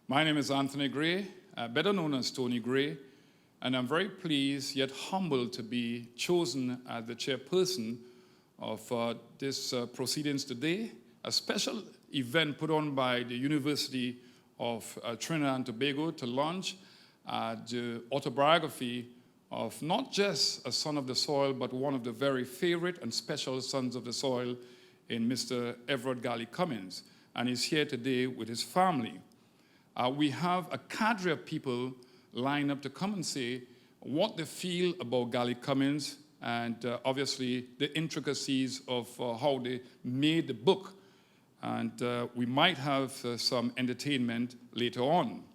My name is Anthony Gray, better known as Tony Gray, and I'm very pleased yet humbled to be chosen as the chairperson of this proceedings today, a special event put on by the University of Trinidad and Tobago to launch the autobiography of not just a son of the soil, but one of the very favorite and special sons of the soil in Mr. Everett Cummings, and he's here today with his family. We have a cadre of people lined up to come and say what they feel about Gally Cummings and obviously the intricacies of how they made the book. And we might have some entertainment later on.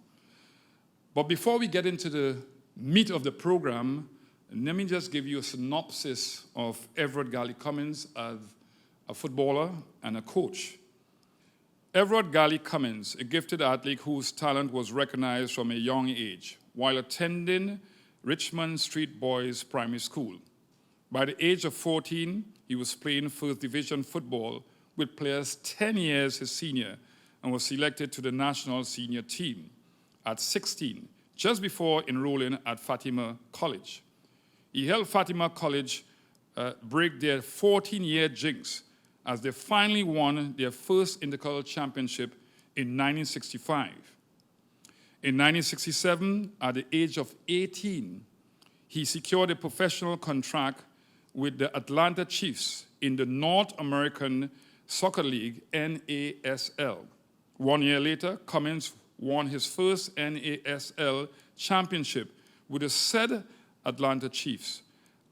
But before we get into the meat of the program, let me just give you a synopsis of Everett Gally Cummings as a footballer and a coach. Everett Gally Cummings, a gifted athlete whose talent was recognized from a young age while attending Richmond Street Boys Primary School. By the age of 14, he was playing first division football with players 10 years his senior and was selected to the national senior team. At 16, just before enrolling at Fatima College. He helped Fatima College break their 14-year jinx as they finally won their first intercollegiate championship in 1965. In 1967, at the age of 18, he secured a professional contract with the Atlanta Chiefs in the North American Soccer League, NASL. 1 year later, Cummings won his first NASL championship with the said Atlanta Chiefs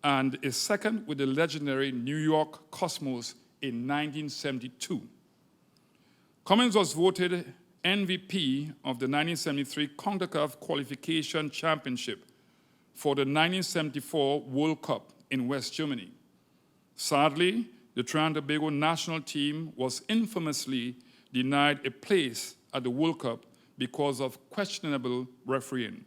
and a second with the legendary New York Cosmos in 1972. Cummings was voted MVP of the 1973 CONCACAF Qualification Championship for the 1974 World Cup in West Germany. Sadly, the Trinidad and Tobago national team was infamously denied a place at the World Cup because of questionable refereeing.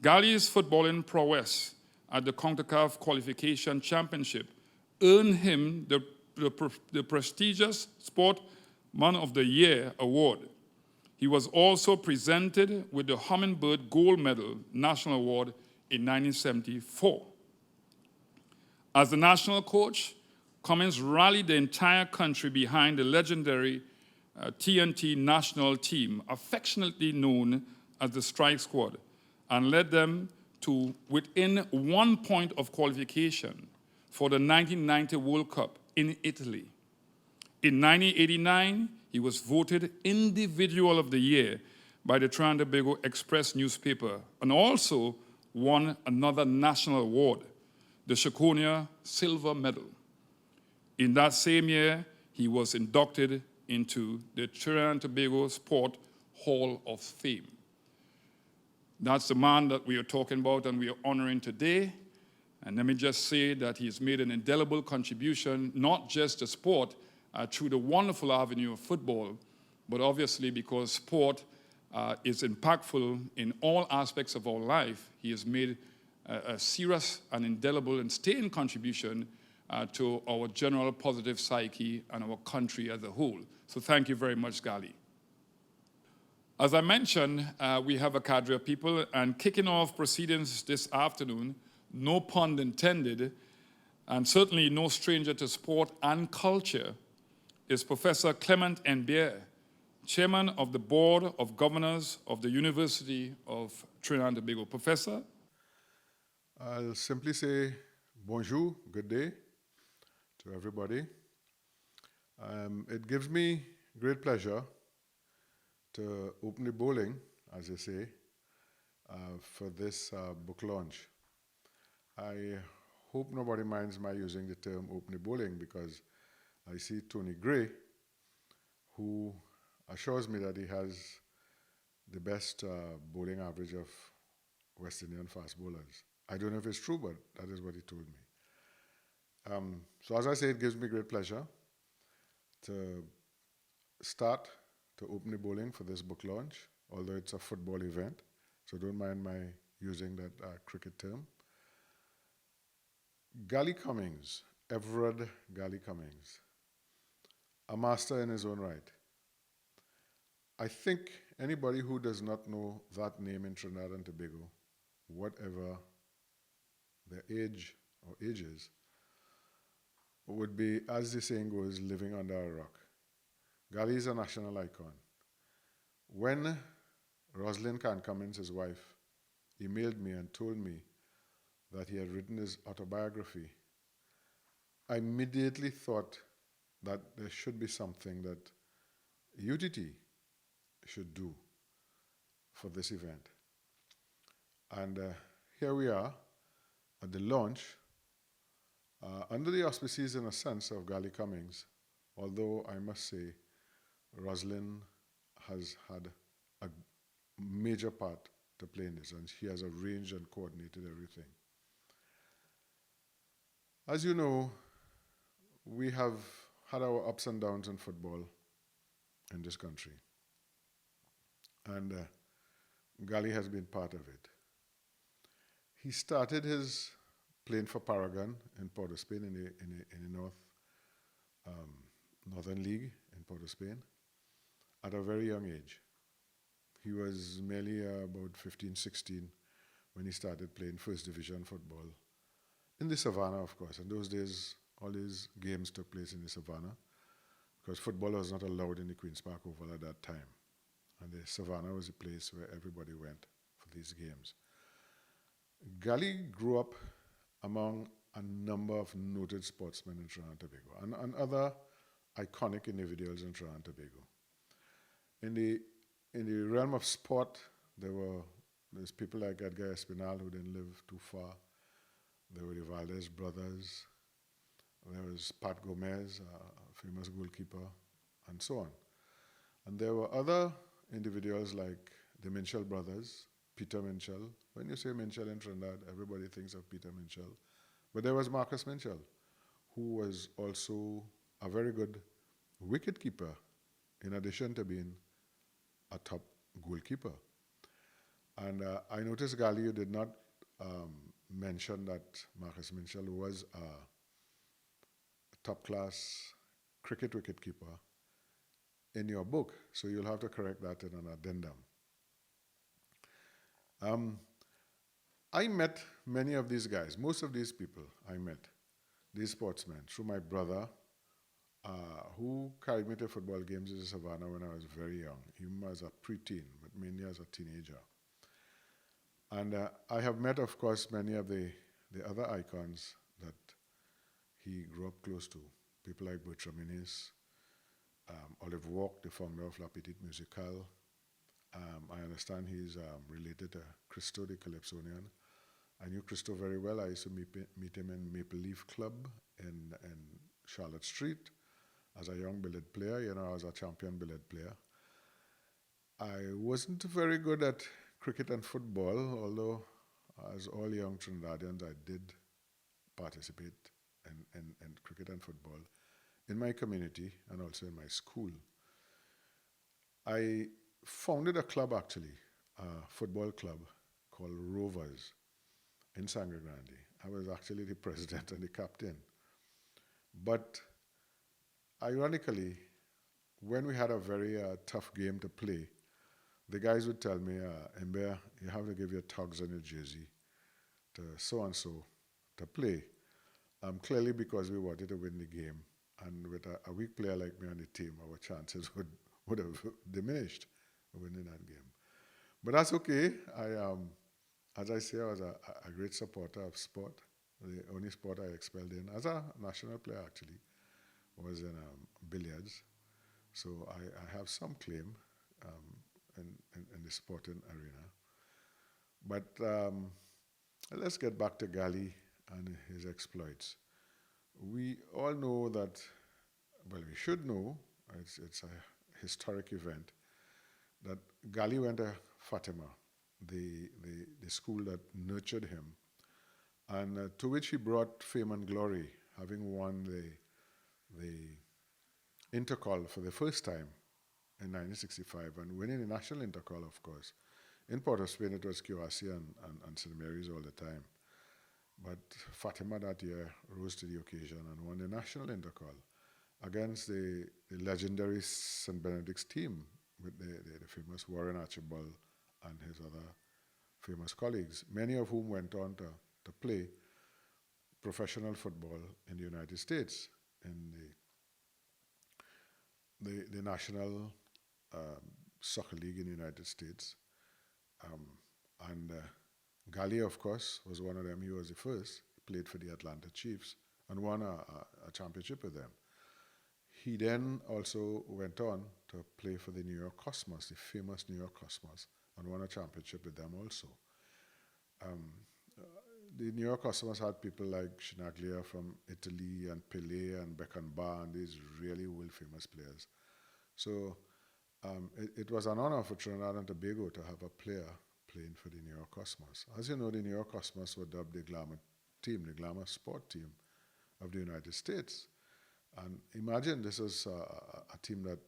Gally's footballing prowess at the CONCACAF Qualification Championship earned him the prestigious Sportsman of the Year award. He was also presented with the Hummingbird Gold Medal National Award in 1974. As the national coach, Cummings rallied the entire country behind the legendary TNT national team, affectionately known as the Strike Squad, and led them to within 1 point of qualification for the 1990 World Cup in Italy. In 1989, he was voted Individual of the Year by the Trinidad and Tobago Express newspaper and also won another national award, the Shakonia Silver Medal. In that same year, he was inducted into the Trinidad and Tobago Sport Hall of Fame. That's the man that we are talking about and we are honoring today. And let me just say that he's made an indelible contribution, not just to sport through the wonderful avenue of football, but obviously because sport is impactful in all aspects of our life. He has made a serious and indelible and staying contribution to our general positive psyche and our country as a whole. So thank you very much, Gally. As I mentioned, we have a cadre of people, and kicking off proceedings this afternoon, no pun intended, and certainly no stranger to sport and culture, is Professor Clement Nbier, Chairman of the Board of Governors of the University of Trinidad and Tobago. Professor? I'll simply say bonjour, good day to everybody. It gives me great pleasure to open the bowling, as they say, for this book launch. I hope nobody minds my using the term open the bowling because I see Tony Gray, who assures me that he has the best bowling average of West Indian fast bowlers. I don't know if it's true, but that is what he told me. So as I say, it gives me great pleasure to start to open the bowling for this book launch, although it's a football event, so don't mind my using that cricket term. Gally Cummings, Everett Gally Cummings, a master in his own right. I think anybody who does not know that name in Trinidad and Tobago, whatever their age or ages, would be, as the saying goes, living under a rock. Gali is a national icon. When Rosalind Cummings, his wife, emailed me and told me that he had written his autobiography, I immediately thought that there should be something that UTT should do for this event. And here we are at the launch, under the auspices, in a sense, of Gali Cummings, although I must say Rosalind has had a major part to play in this, and she has arranged and coordinated everything. As you know, we have had our ups and downs in football in this country, and Gali has been part of it. He started his playing for Paragon in Port of Spain, in the Northern League in Port of Spain, at a very young age. He was merely about 15, 16 when he started playing first division football in the Savannah, of course. In those days, all these games took place in the Savannah because football was not allowed in the Queen's Park Oval at that time. And the Savannah was the place where everybody went for these games. Gali grew up among a number of noted sportsmen in Trinidad and Tobago and other iconic individuals in Trinidad and Tobago. In the realm of sport, there's people like Edgar Espinal, who didn't live too far. There were the Valdez brothers. There was Pat Gomez, a famous goalkeeper, and so on. And there were other individuals like the Minchell brothers, Peter Minchell. When you say Minchell in Trinidad, everybody thinks of Peter Minchell. But there was Marcus Minchell, who was also a very good wicketkeeper, in addition to being a top goalkeeper. And I noticed, Gali, you did not mention that Marcus Minchell was a top-class cricket wicketkeeper in your book, so you'll have to correct that in an addendum. I met many of these guys, most of these people I met, these sportsmen, through my brother, who carried me to football games in the Savannah when I was very young, even as a preteen, but mainly as a teenager. And I have met, of course, many of the other icons that he grew up close to, people like Bertram Innes, Olive Walk, the founder of La Petite Musicale. I understand he's related to Christo, the Calypsonian. I knew Christo very well. I used to meet him in Maple Leaf Club in Charlotte Street as a young billiard player. I was a champion billiard player. I wasn't very good at cricket and football, although as all young Trinidadians, I did participate in cricket and football in my community and also in my school. I founded a club, actually, a football club called Rovers in Sangre Grande. I was actually the president and the captain. But ironically, when we had a very tough game to play, the guys would tell me, Ember, you have to give your tugs and your jersey to so-and-so to play. Clearly because we wanted to win the game. And with a weak player like me on the team, our chances would have diminished winning that game. But that's okay. As I say, I was a great supporter of sport. The only sport I excelled in, as a national player actually, was in billiards. So I have some claim in the sporting arena. But let's get back to Gali and his exploits. We all know that, well, we should know, it's a historic event, that Gali went to Fatima, the school that nurtured him, and to which he brought fame and glory, having won the Intercall for the first time in 1965, and winning the national Intercall, of course. In Port of Spain, it was QRC and St. Mary's all the time. But Fatima that year rose to the occasion and won the national Intercall against the legendary St. Benedict's team with the famous Warren Archibald and his other famous colleagues, many of whom went on to play professional football in the United States, in the National Soccer League in the United States. And Galley, of course, was one of them. He was the first. He played for the Atlanta Chiefs and won a championship with them. He then also went on to play for the New York Cosmos, the famous New York Cosmos, and won a championship with them also. The New York Cosmos had people like Chinaglia from Italy and Pelé and Beckenbauer and these really world famous players. So it was an honor for Trinidad and Tobago to have a player playing for the New York Cosmos. As you know, the New York Cosmos were dubbed the glamour team, the glamour sport team of the United States. And imagine this is a team that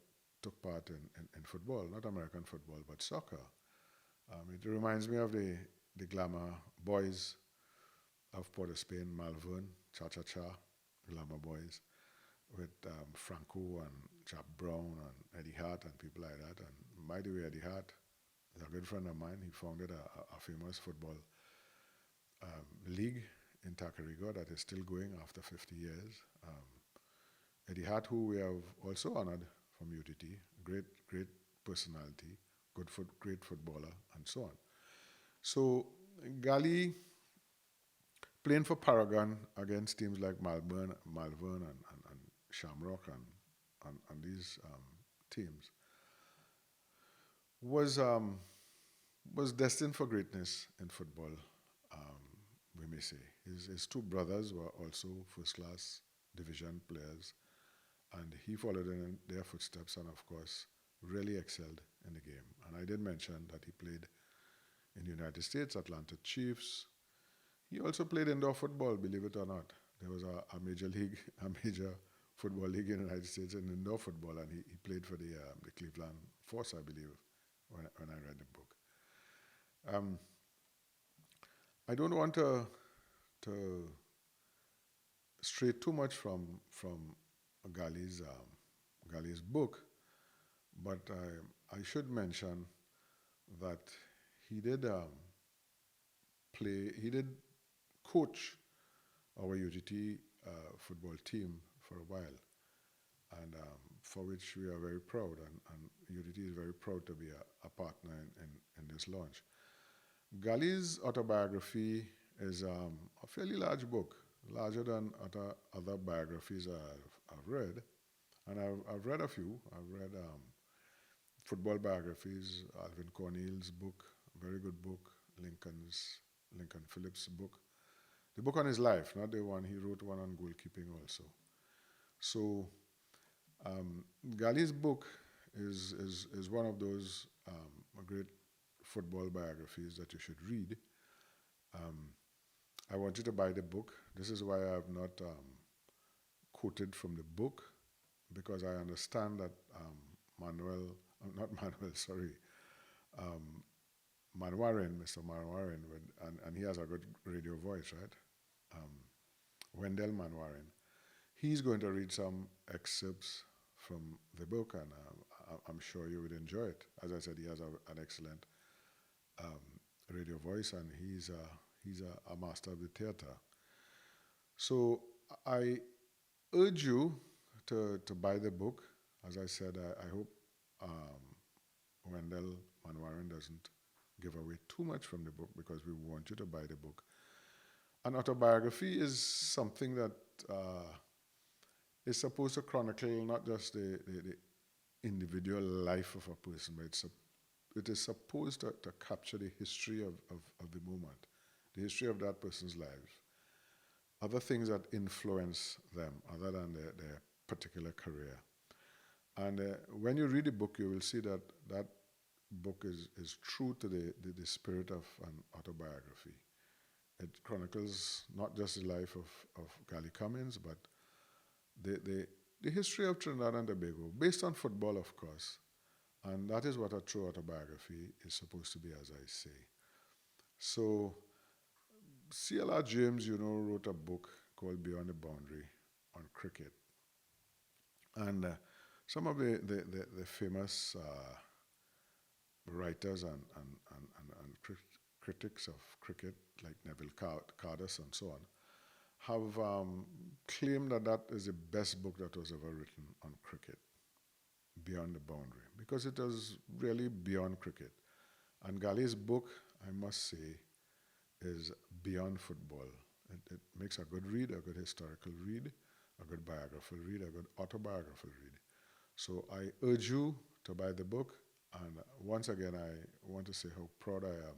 took part in football, not American football, but soccer. It reminds me of the glamour boys of Port of Spain, Malvern, Cha-Cha-Cha, glamour boys, with Franco and Jack Brown and Eddie Hart and people like that. And by the way, Eddie Hart is a good friend of mine. He founded a famous football league in Tacarigua that is still going after 50 years. Eddie Hart, who we have also honored from UTT, great personality, great footballer, and so on. So Gali playing for Paragon against teams like Malvern and Shamrock and these teams was destined for greatness in football, we may say. His two brothers were also first-class division players, and he followed in their footsteps and, of course, really excelled in the game. And I did mention that he played in the United States, Atlanta Chiefs. He also played indoor football, believe it or not. There was a major football league in the United States in indoor football, and he played for the Cleveland Force, I believe, when I read the book. I don't want to stray too much from Gali's book, but I should mention that he did coach our UTT football team for a while, and for which we are very proud, and UTT is very proud to be a partner in this launch. Gali's autobiography is a fairly large book, larger than other biographies I've read, and I've read a few. I've read football biographies, Alvin Cornell's book, very good book, Lincoln Phillips' book. The book on his life, not the one he wrote, one on goalkeeping also. So Gali's book is one of those great football biographies that you should read. I want you to buy the book. This is why I have not quoted from the book, because I understand that Mr. Manwarin, and he has a good radio voice, right? Wendell Manwarin. He's going to read some excerpts from the book, and I'm sure you would enjoy it. As I said, he has an excellent radio voice, and he's a master of the theater. So I urge you to buy the book. As I said, I hope Wendell Manwarin doesn't give away too much from the book, because we want you to buy the book. An autobiography is something that is supposed to chronicle not just the individual life of a person, but it is supposed to capture the history of the moment, the history of that person's life, other things that influence them other than their particular career. And when you read the book, you will see that that book is true to the spirit of an autobiography. It chronicles not just the life of Gali Cummings, but the history of Trinidad and Tobago, based on football, of course. And that is what a true autobiography is supposed to be, as I say. So C.L.R. James, wrote a book called Beyond the Boundary on cricket. And some of the famous writers and critics of cricket, like Neville Cardus and so on, have claimed that that is the best book that was ever written on cricket, Beyond the Boundary, because it is really beyond cricket. And Gali's book, I must say, is beyond football. It makes a good read, a good historical read, a good biographical read, a good autobiographical read. So I urge you to buy the book, and once again I want to say how proud I am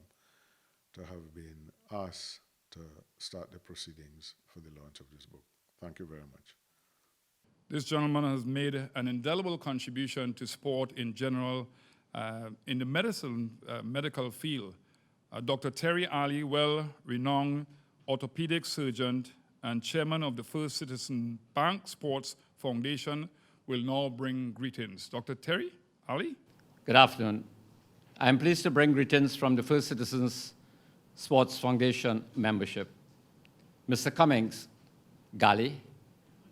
to have been asked to start the proceedings for the launch of this book. Thank you very much. This gentleman has made an indelible contribution to sport in general in the medical field. Dr. Terry Ali, well-renowned orthopedic surgeon and chairman of the First Citizen Bank Sports Foundation, will now bring greetings. Dr. Terry Ali? Good afternoon. I'm pleased to bring greetings from the First Citizens Sports Foundation membership. Mr. Cummings, Gali,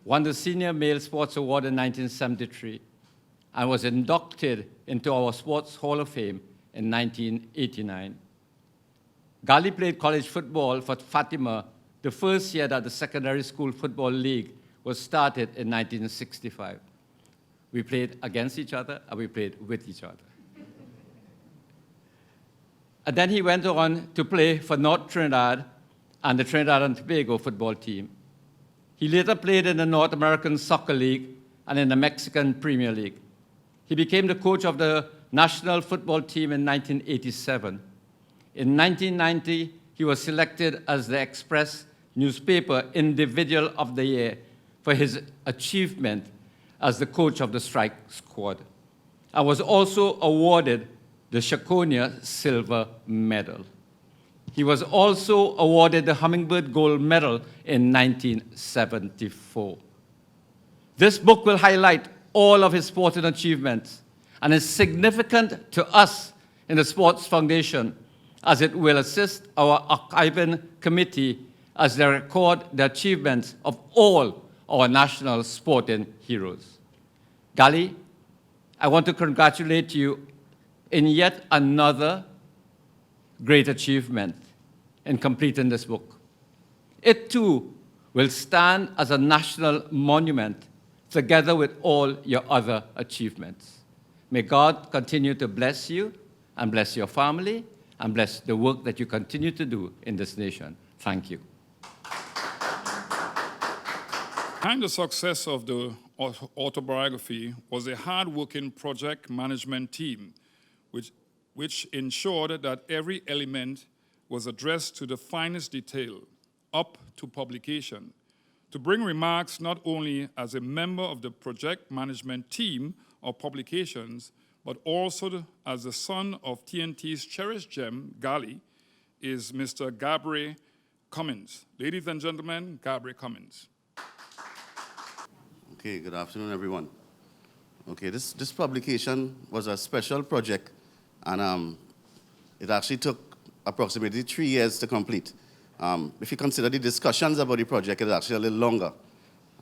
won the Senior Male Sports Award in 1973 and was inducted into our Sports Hall of Fame in 1989. Gali played college football for Fatima the first year that the Secondary School Football League was started in 1965. We played against each other and we played with each other. And then he went on to play for North Trinidad and the Trinidad and Tobago football team. He later played in the North American Soccer League and in the Mexican Premier League. He became the coach of the national football team in 1987. In 1990, he was selected as the Express newspaper Individual of the Year for his achievement as the coach of the strike squad, and was also awarded the Shakonia Silver Medal. He was also awarded the Hummingbird Gold Medal in 1974. This book will highlight all of his sporting achievements and is significant to us in the Sports Foundation, as it will assist our archiving committee as they record the achievements of all our national sporting heroes. Gali, I want to congratulate you in yet another great achievement in completing this book. It too will stand as a national monument together with all your other achievements. May God continue to bless you and bless your family and bless the work that you continue to do in this nation. Thank you. Behind the success of the autobiography was a hard-working project management team which ensured that every element was addressed to the finest detail, up to publication. To bring remarks not only as a member of the project management team of publications, but also as the son of TNT's cherished gem, Gali, is Mr. Gabriel Cummings. Ladies and gentlemen, Gabriel Cummings. Okay, good afternoon, everyone. Okay, this publication was a special project, and it actually took approximately 3 years to complete. If you consider the discussions about the project, it was actually a little longer.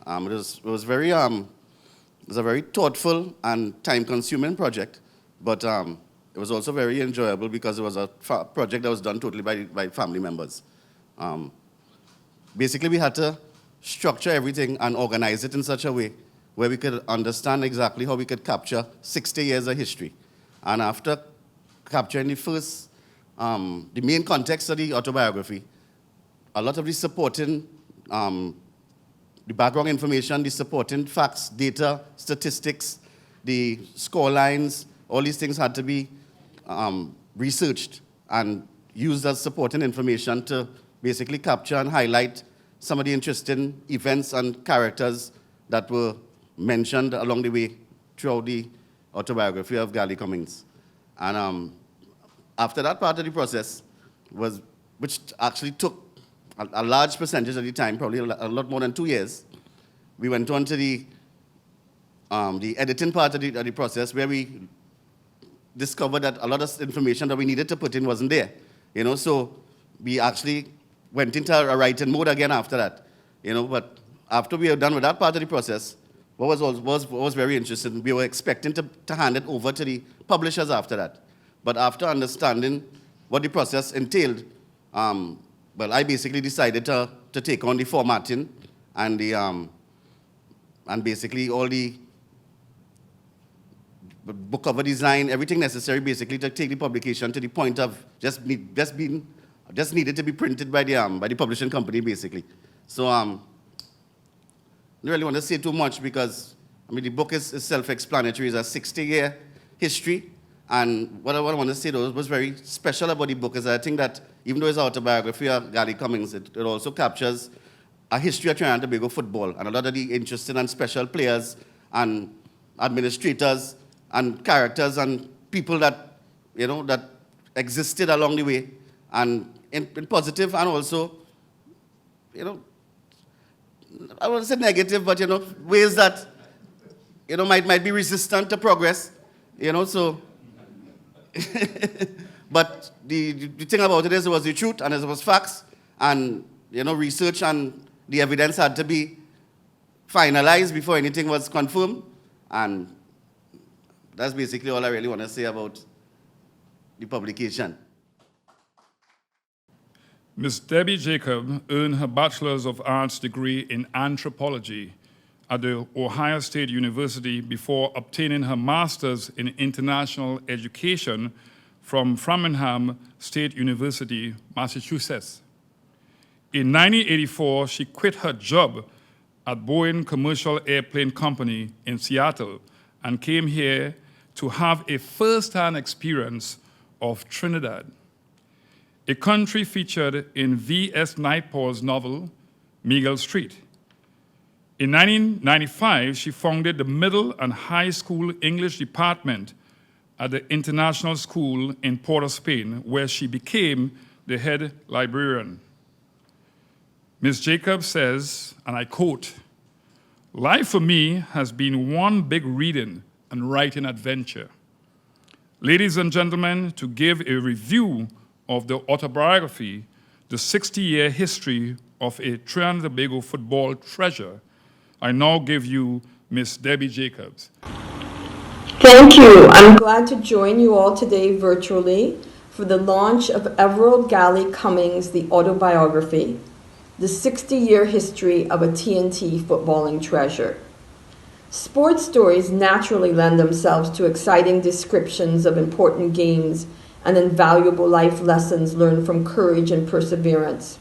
It was a very thoughtful and time-consuming project, but it was also very enjoyable because it was a project that was done totally by family members. Basically, we had to structure everything and organize it in such a way where we could understand exactly how we could capture 60 years of history. And after capturing the main context of the autobiography, a lot of the supporting, the background information, the supporting facts, data, statistics, the score lines, all these things had to be researched and used as supporting information to basically capture and highlight some of the interesting events and characters that were mentioned along the way throughout the autobiography of Gali Cummings. And after that part of the process, which actually took a large percentage of the time, probably a lot more than 2 years, we went on to the editing part of the process, where we discovered that a lot of information that we needed to put in wasn't there. So we actually went into a writing mode again after that. But after we were done with that part of the process, what was very interesting, we were expecting to hand it over to the publishers after that. But after understanding what the process entailed, well, I basically decided to take on the formatting and the and basically all the book cover design, everything necessary basically to take the publication to the point of just needed to be printed by the publishing company basically. So I don't really want to say too much because I mean the book is self-explanatory. It's a 60-year history, and what I want to say though was very special about the book is I think that even though it's an autobiography of Gary Cummings, it also captures a history of Trinidad and Tobago football and a lot of the interesting and special players and administrators and characters and people that, you know, that existed along the way, and in positive and also, you know, I won't say negative, but, you know, ways that, you know, might be resistant to progress, you know, so. But the thing about it is it was the truth and it was facts, and, you know, research and the evidence had to be finalized before anything was confirmed, and that's basically all I really want to say about the publication. Ms. Debbie Jacob earned her Bachelor's of Arts degree in anthropology at the Ohio State University before obtaining her Master's in International Education from Framingham State University, Massachusetts. In 1984, she quit her job at Boeing Commercial Airplane Company in Seattle and came here to have a first-hand experience of Trinidad, a country featured in V.S. Naipaul's novel, Meagle Street. In 1995, she founded the middle and high school English department at the International School in Port of Spain, where she became the head librarian. Ms. Jacobs says, and I quote, "Life for me has been one big reading and writing adventure." Ladies and gentlemen, to give a review of the autobiography, the 60-year history of a Trinidad and Tobago football treasure, I now give you Miss Debbie Jacobs. Thank you. I'm glad to join you all today virtually for the launch of Everett Galley Cummings The Autobiography, the 60-year history of a TNT footballing treasure. Sports stories naturally lend themselves to exciting descriptions of important games and invaluable life lessons learned from courage and perseverance.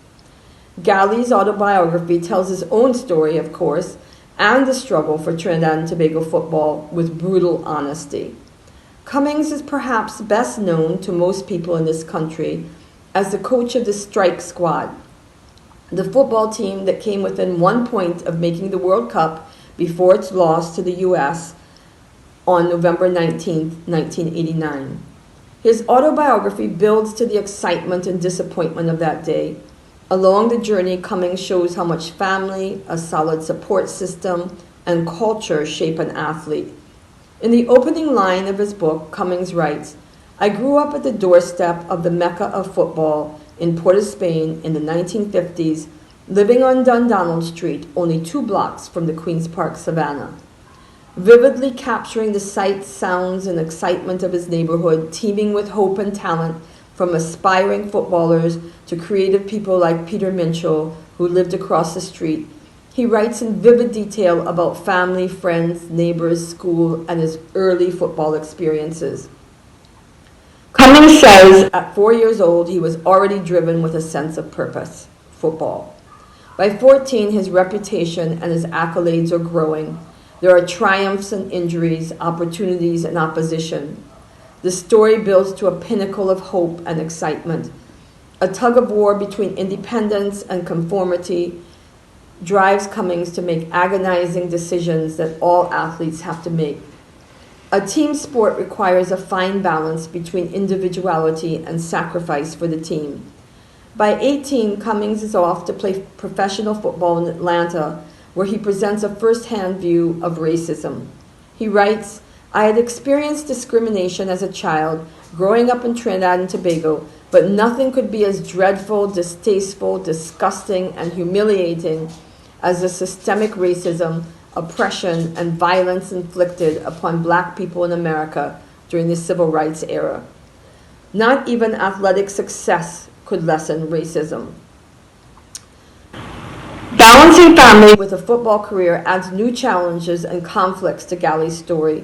Galley's autobiography tells his own story, of course, and the struggle for Trinidad and Tobago football with brutal honesty. Cummings is perhaps best known to most people in this country as the coach of the Strike Squad, the football team that came within 1 point of making the World Cup before its loss to the U.S. on November 19, 1989. His autobiography builds to the excitement and disappointment of that day. Along the journey, Cummings shows how much family, a solid support system, and culture shape an athlete. In the opening line of his book, Cummings writes, "I grew up at the doorstep of the Mecca of football in Port of Spain in the 1950s, living on Dundonald Street, only 2 blocks from the Queen's Park Savannah." Vividly capturing the sights, sounds, and excitement of his neighborhood, teeming with hope and talent, from aspiring footballers to creative people like Peter Minchell, who lived across the street, he writes in vivid detail about family, friends, neighbors, school, and his early football experiences. Cummings says at 4 years old, he was already driven with a sense of purpose, football. By 14, his reputation and his accolades are growing. There are triumphs and injuries, opportunities and opposition. The story builds to a pinnacle of hope and excitement. A tug of war between independence and conformity drives Cummings to make agonizing decisions that all athletes have to make. A team sport requires a fine balance between individuality and sacrifice for the team. By 18, Cummings is off to play professional football in Atlanta, where he presents a first-hand view of racism. He writes, "I had experienced discrimination as a child, growing up in Trinidad and Tobago, but nothing could be as dreadful, distasteful, disgusting, and humiliating as the systemic racism, oppression, and violence inflicted upon black people in America during the Civil Rights era. Not even athletic success could lessen racism. Balancing family with a football career adds new challenges and conflicts to Galley's story.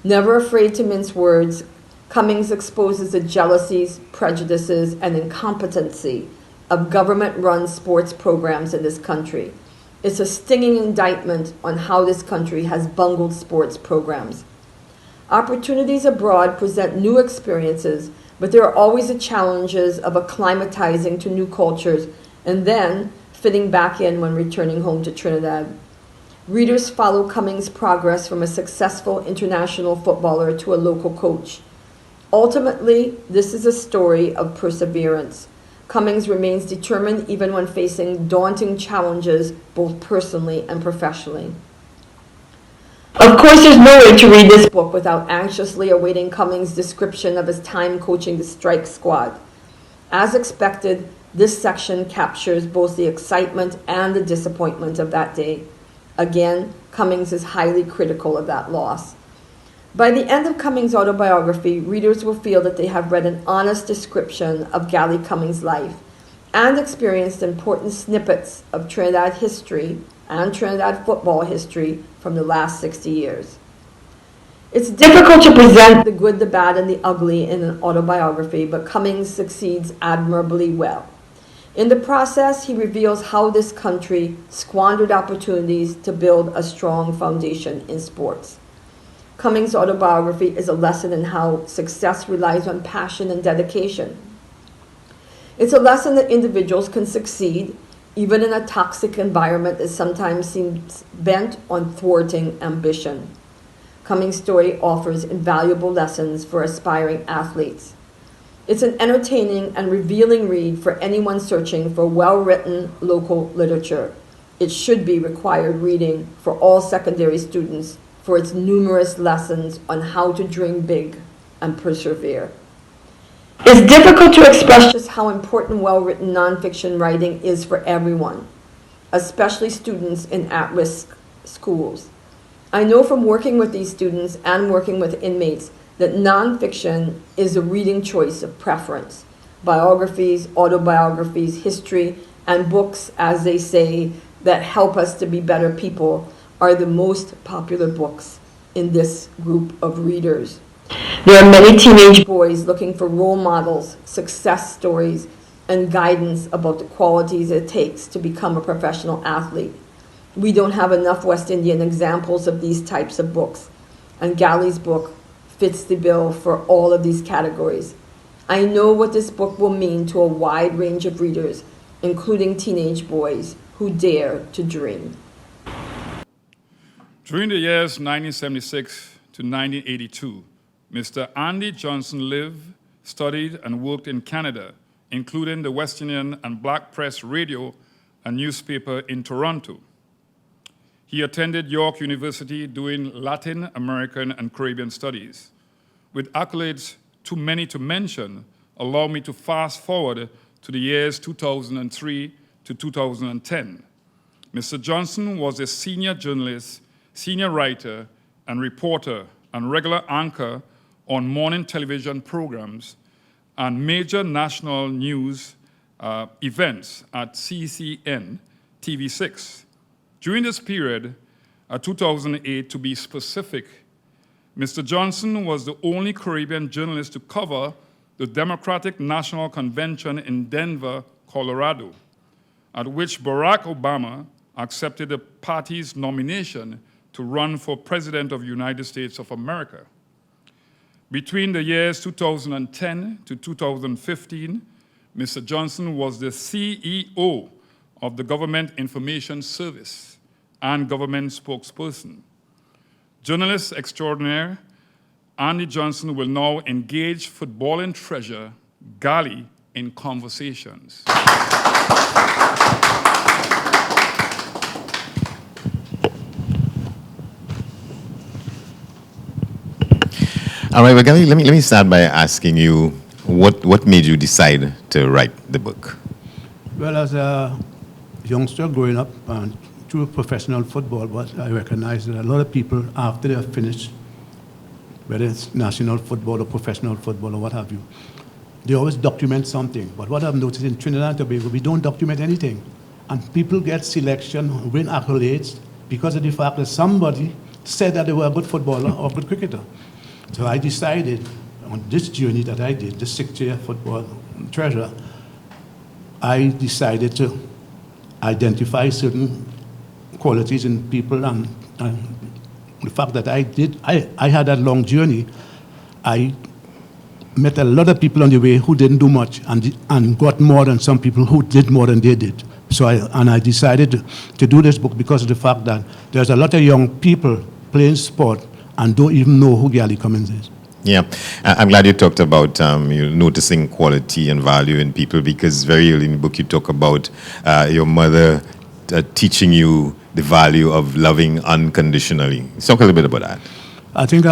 Never afraid to mince words, Cummings exposes the jealousies, prejudices, and incompetency of government-run sports programs in this country. It's a stinging indictment on how this country has bungled sports programs. Opportunities abroad present new experiences, but there are always the challenges of acclimatizing to new cultures and then fitting back in when returning home to Trinidad. Readers follow Cummings' progress from a successful international footballer to a local coach. Ultimately, this is a story of perseverance. Cummings remains determined even when facing daunting challenges, both personally and professionally. Of course, there's no way to read this book without anxiously awaiting Cummings' description of his time coaching the strike squad. As expected, this section captures both the excitement and the disappointment of that day. Again, Cummings is highly critical of that loss. By the end of Cummings' autobiography, readers will feel that they have read an honest description of Gally Cummings' life and experienced important snippets of Trinidad history and Trinidad football history from the last 60 years. It's difficult to present the good, the bad, and the ugly in an autobiography, but Cummings succeeds admirably well. In the process, he reveals how this country squandered opportunities to build a strong foundation in sports. Cummings' autobiography is a lesson in how success relies on passion and dedication. It's a lesson that individuals can succeed even in a toxic environment that sometimes seems bent on thwarting ambition. Cummings' story offers invaluable lessons for aspiring athletes. It's an entertaining and revealing read for anyone searching for well-written local literature. It should be required reading for all secondary students for its numerous lessons on how to dream big and persevere. It's difficult to express just how important well-written nonfiction writing is for everyone, especially students in at-risk schools. I know from working with these students and working with inmates that nonfiction is a reading choice of preference. Biographies, autobiographies, history, and books, as they say, that help us to be better people are the most popular books in this group of readers. There are many teenage boys looking for role models, success stories, and guidance about the qualities it takes to become a professional athlete. We don't have enough West Indian examples of these types of books, and Gally's book fits the bill for all of these categories. I know what this book will mean to a wide range of readers, including teenage boys who dare to dream. During the years 1976 to 1982, Mr. Andy Johnson lived, studied, and worked in Canada, including the West Indian and Black Press radio and newspaper in Toronto. He attended York University doing Latin American and Caribbean studies. With accolades too many to mention, allow me to fast forward to the years 2003 to 2010. Mr. Johnson was a senior journalist, senior writer, and reporter, and regular anchor on morning television programs and major national news events at CCN TV6. During this period, 2008 to be specific, Mr. Johnson was the only Caribbean journalist to cover the Democratic National Convention in Denver, Colorado, at which Barack Obama accepted the party's nomination to run for President of the United States of America. Between the years 2010 to 2015, Mr. Johnson was the CEO of the Government Information Service and government spokesperson. Journalist extraordinaire Andy Johnson will now engage footballing treasure Gally in conversations. All right, well, Gally, let me start by asking you what made you decide to write the book? Well, as a youngster growing up through professional football, but I recognize that a lot of people, after they're finished, whether it's national football or professional football or what have you, they always document something. But what I've noticed in Trinidad and Tobago, we don't document anything. And people get selection, win accolades, because of the fact that somebody said that they were a good footballer or a good cricketer. So I decided on this journey that I did, the 6th-year football treasure, I decided to identify certain qualities in people, and the fact that I had that long journey, I met a lot of people on the way who didn't do much and got more than some people who did more than they did. So I decided to do this book because of the fact that there's a lot of young people playing sport and don't even know who Gally Cummings is. Yeah, I'm glad you talked about you noticing quality and value in people, because very early in the book you talk about your mother teaching you the value of loving unconditionally. Talk a little bit about that. I think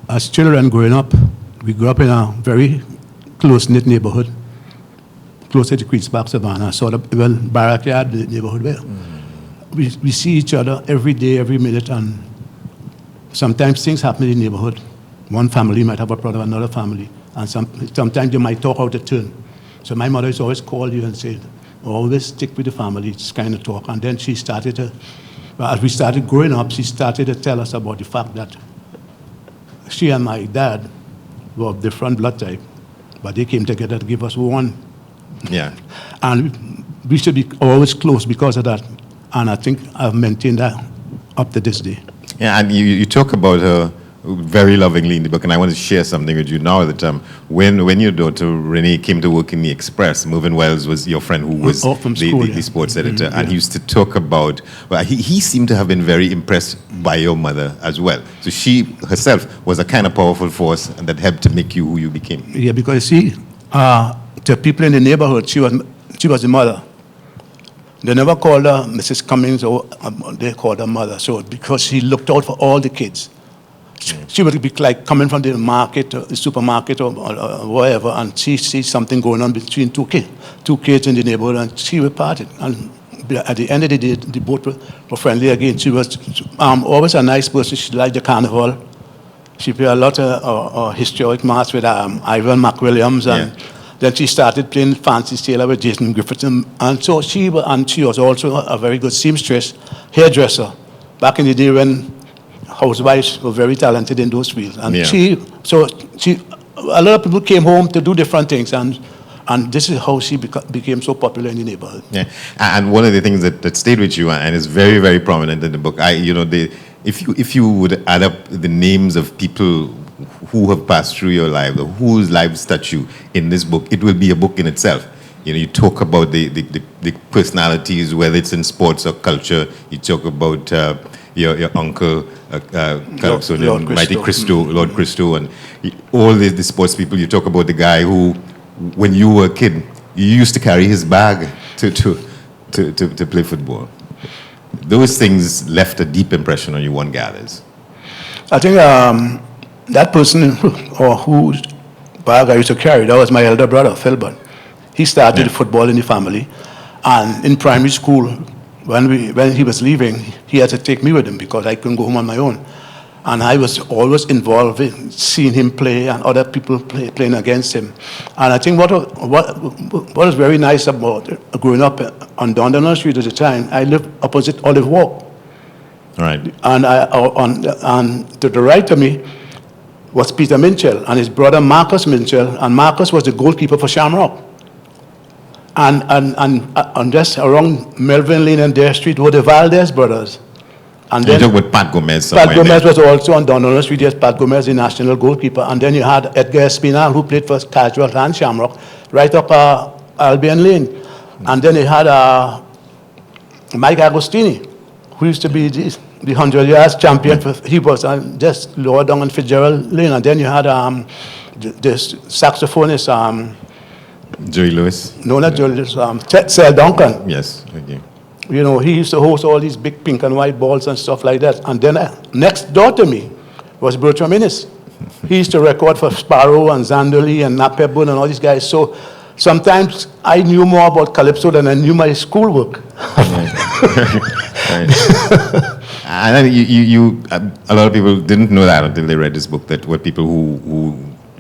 as children growing up, we grew up in a very close-knit neighborhood, close to the Queen's Park Savannah, sort of, well, Barrack Yard, the neighborhood where we see each other every day, every minute, and sometimes things happen in the neighborhood. One family might have a problem with another family, and sometimes you might talk out of turn. So my mother used to always call you and say, always stick with the family, just kind of talk. And then she started to, as we started growing up, she started to tell us about the fact that she and my dad were of different blood type, but they came together to give us one. Yeah. And we should be always close because of that. And I think I've maintained that up to this day. Yeah, and you talk about her very lovingly in the book, and I want to share something with you now that when your daughter Renee came to work in the Express, Mervyn Wells was your friend who was the sports editor, and he used to talk about, well, he seemed to have been very impressed by your mother as well. So she herself was a kind of powerful force that helped to make you who you became. Yeah, because you see, to people in the neighborhood, she was the mother. They never called her Mrs. Cummings, or they called her mother. So because she looked out for all the kids. She would be like coming from the market, or the supermarket, or wherever, and she sees something going on between two kids in the neighborhood, and she would part it. And at the end of the day, the both were friendly again. She was always a nice person. She liked the carnival. She played a lot of historic mass with Ivan McWilliams, and then she started playing fancy sailor with Jason Griffith, and so she was also a very good seamstress, hairdresser, back in the day when housewives were very talented in those fields. And a lot of people came home to do different things, and this is how she became so popular in the neighborhood. Yeah, and one of the things that stayed with you and is very, very prominent in the book, if you would add up the names of people who have passed through your life, or whose lives touch you in this book, it will be a book in itself. You talk about the personalities, whether it's in sports or culture. You talk about your uncle, Lord Christo, and all the sports people. You talk about the guy who, when you were a kid, you used to carry his bag to play football. Those things left a deep impression on you, one gathers. I think that person whose bag I used to carry, that was my elder brother, Philbert. He started football in the family, and in primary school, when he was leaving, he had to take me with him because I couldn't go home on my own. And I was always involved in seeing him play and other people playing against him. And I think what was very nice about growing up on Dundonald Street at the time, I lived opposite Olive Walk. Right. And to the right of me was Peter Minchell and his brother Marcus Minchell, and Marcus was the goalkeeper for Shamrock. And just around Melvin Lane and Dare Street were the Valdez brothers. And then you talk about Pat Gomez. Pat Gomez was also on Donnelly Street. Yes, Pat Gomez, the national goalkeeper. And then you had Edgar Espinal, who played for Casual and Shamrock, right up Albion Lane. And then you had Mike Agostini, who used to be the 100 yards champion. He was just lower down on Fitzgerald Lane. And then you had the saxophonist. Joey Lewis? No, not Joey Lewis. Sel Duncan. Yes, okay. You know, he used to host all these big pink and white balls and stuff like that. And then next door to me was Bertram Innes. He used to record for Sparrow and Zandoli and Nat Pebble and all these guys. So sometimes I knew more about Calypso than I knew my schoolwork. Right. And then a lot of people didn't know that until they read this book, that what people who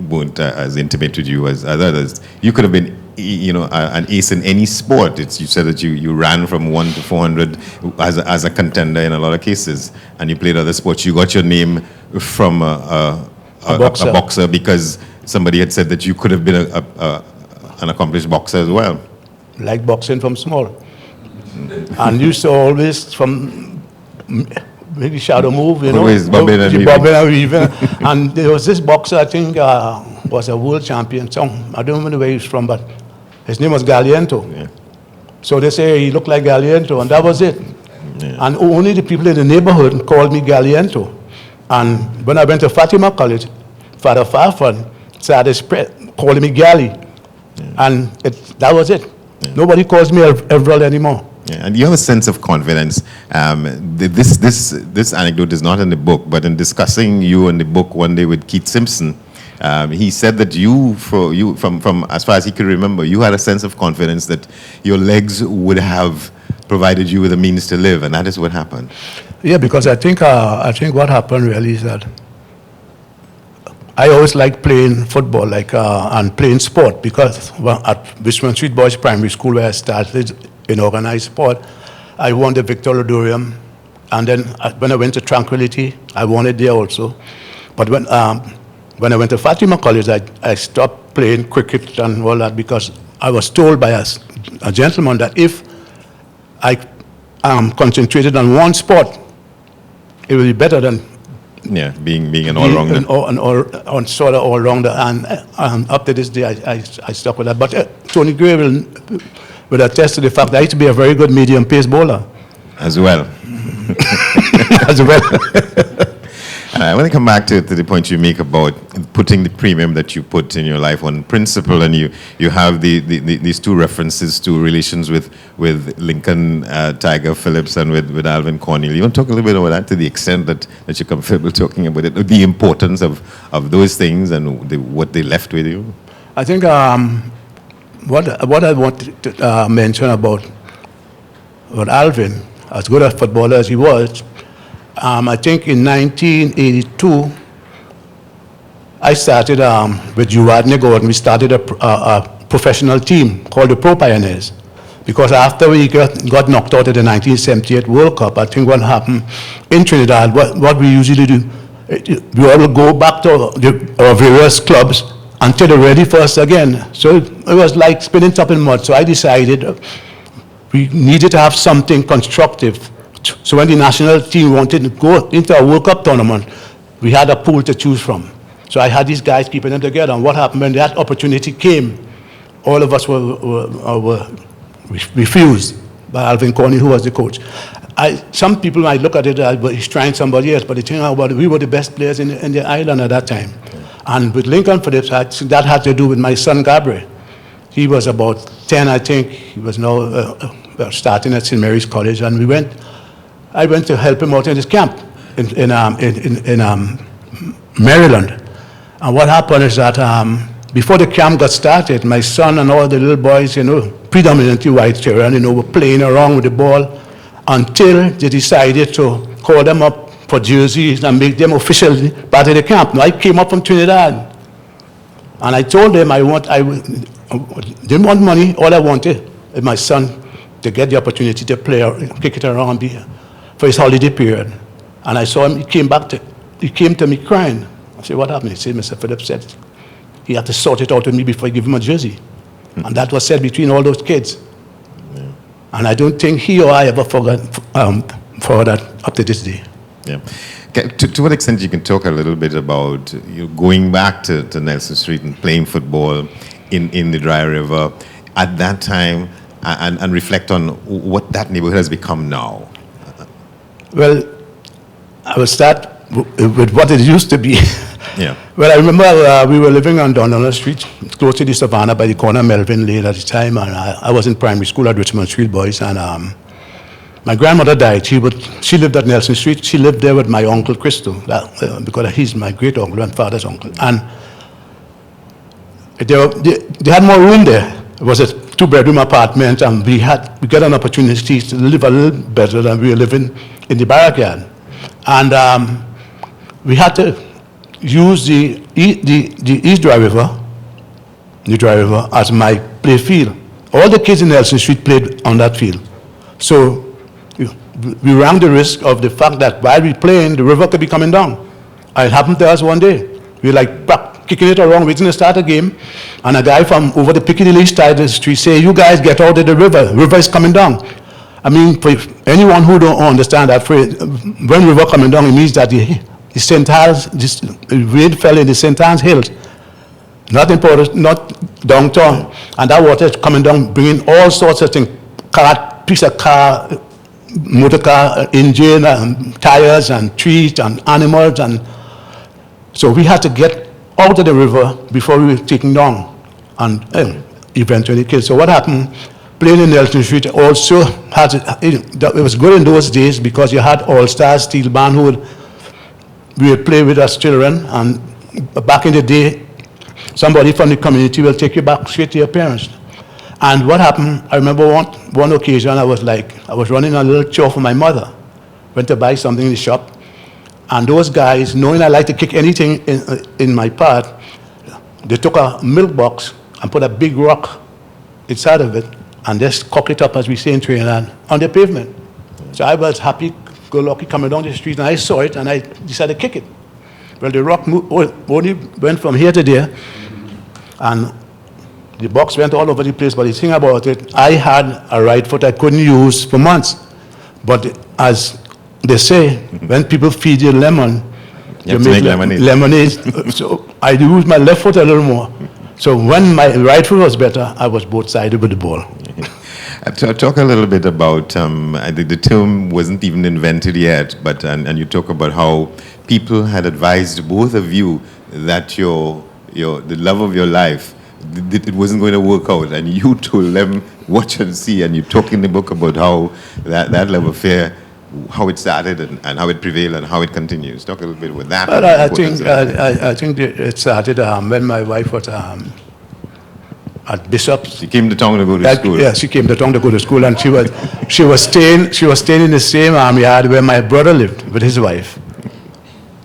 weren't as intimate with you as others. You could have been, an ace in any sport. You said that you ran from 1 to 400 as a contender in a lot of cases, and you played other sports. You got your name from a boxer because somebody had said that you could have been an accomplished boxer as well. Like boxing from small. And used to always from maybe shadow move, Always bobbing and weaving. And there was this boxer, I think, was a world champion. I don't remember where he's from, but his name was Galliento. Yeah. So they say he looked like Galliento, and that was it. Yeah. And only the people in the neighborhood called me Galliento. And when I went to Fatima College, Father Farfan started calling me Gally. Yeah. And that was it. Yeah. Nobody calls me Everett anymore. Yeah, and you have a sense of confidence. This anecdote is not in the book, but in discussing you in the book one day with Keith Simpson, he said that from as far as he could remember, you had a sense of confidence that your legs would have provided you with a means to live, and that is what happened. Yeah, because I think what happened really is that I always liked playing football, and playing sport, because at Richmond Street Boys Primary School, where I started in organized sport, I won the Victorium, and then when I went to Tranquility, I won it there also. But when I went to Fatima College, I stopped playing cricket and all that because I was told by a gentleman that if I concentrated on one sport, it would be better than being an all-rounder. Sort of all-rounder, and up to this day, I stuck with that. But Tony Gray will attest to the fact that I used to be a very good medium-pace bowler. As well. As well. I want to come back to the point you make about putting the premium that you put in your life on principle, and you have these two references to relations with Lincoln Tiger Phillips and with Alvin Cornell. You want to talk a little bit about that, to the extent that you're comfortable talking about it, the importance of those things and what they left with you? I think what I want to mention about Alvin, as good a footballer as he was, I think in 1982, I started with Uwadne Gordon. We started a professional team called the Pro Pioneers. Because after we got knocked out of the 1978 World Cup, I think what happened in Trinidad, what we usually do, we all go back to our various clubs until they're ready for us again. So it was like spinning top in mud. So I decided we needed to have something constructive. So when the national team wanted to go into a World Cup tournament, we had a pool to choose from. So I had these guys keeping them together. And what happened when that opportunity came, all of us were refused by Alvin Cornell, who was the coach. Some people might look at it as he's trying somebody else, but the thing about it, we were the best players in the island at that time. And with Lincoln Phillips, that had to do with my son Gabriel. He was about 10, I think. He was now starting at St. Mary's College, and I went to help him out in his camp in Maryland. And what happened is that before the camp got started, my son and all the little boys, predominantly white children, were playing around with the ball until they decided to call them up for jerseys and make them officially part of the camp. Now, I came up from Trinidad, and I told them I didn't want money. All I wanted is my son to get the opportunity to play or kick it around for his holiday period. And I saw him, he came to me crying. I said, what happened? He said, Mr. Phillips said he had to sort it out with me before I give him a jersey. And that was said between all those kids. Yeah. And I don't think he or I ever forgot that up to this day. Yeah. To what extent you can talk a little bit about you going back to Nelson Street and playing football in the Dry River at that time, and reflect on what that neighborhood has become now? Well, I will start with what it used to be. Yeah. Well, I remember we were living on Donald Street, close to the Savannah by the corner of Melvin Lane at the time, and I was in primary school at Richmond Street Boys, and my grandmother died. She lived at Nelson Street. She lived there with my uncle Crystal, because he's my great uncle and father's uncle. And they had more room there. It was a 2-bedroom apartment, and we got an opportunity to live a little better than we were living in the barrack yard. And we had to use the East Dry River, as my play field. All the kids in Nelson Street played on that field. So we ran the risk of the fact that while we playing, the river could be coming down. It happened to us one day. We were like kicking it around, waiting to start a game, and a guy from over the Piccadilly side of the street say, "You guys get out of the river. The river is coming down." I mean, for anyone who don't understand that phrase, when river coming down, it means that the rain fell in the St. Anne's Hills, not downtown, and that water is coming down, bringing all sorts of things, piece of car, motor car, engine, and tires, and trees, and animals, and so we had to get out of the river before we were taken down, and eventually killed. So what happened? Playing in Nelson Street also had it was good in those days because you had all-star steel band who would play with us children, and back in the day, somebody from the community will take you back straight to your parents. And what happened? I remember one occasion I was running a little chore for my mother. Went to buy something in the shop. And those guys, knowing I like to kick anything in my path, they took a milk box and put a big rock inside of it and just cock it up, as we say in Trinidad, on the pavement. So I was happy, go lucky, coming down the street, and I saw it, and I decided to kick it. Well, the rock only went from here to there, and the box went all over the place. But the thing about it, I had a right foot I couldn't use for months. But as they say, when people feed you lemon, you make lemonade. So I used my left foot a little more. So when my right foot was better, I was both-sided with the ball. Talk a little bit about, I think the term wasn't even invented yet, but and you talk about how people had advised both of you that the love of your life, it wasn't going to work out, and you told them, watch and see, and you talk in the book about how that love affair, how it started and how it prevailed and how it continues. Talk a little bit with that. Well, I think it started when my wife was at Bishop's. She came to town to go to school. Yeah, she came to town to go to school, and she was staying in the same yard where my brother lived with his wife.